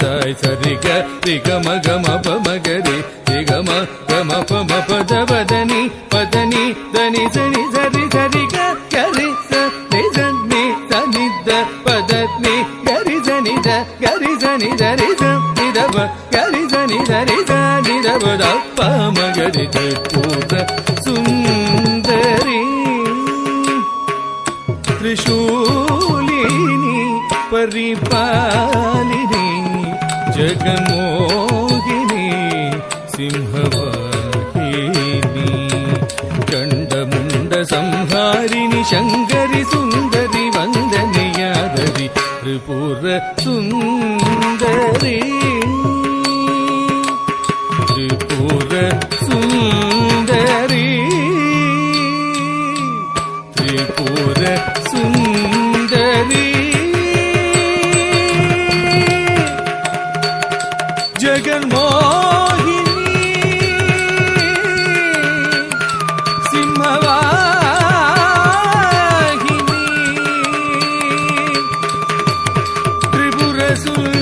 சாய் சரிக ரிகம கம பமகரி ரிகம கம பம பதவதனி பதனி தனி சனி சரி சரிக கரி சனி சனி சனித பதனி கரி சனித கரி சனி சரி சனிதப கரி சனி சரி சனிதப பமகரி பூத சுந்தரி त्रिशूलिनी परिपालिनी जगन्मोहिनी सिंहवाहिनी चण्डमुण्ड संहारिणी शङ्करि सुन्दरि वन्दनीयादरि त्रिपुर सुन्दरी त्रिपुर सुन्दरी त्रिपुर सुन्दरी जगन्मोहिनी सिंहवाहिनी त्रिपुर सुन्दरी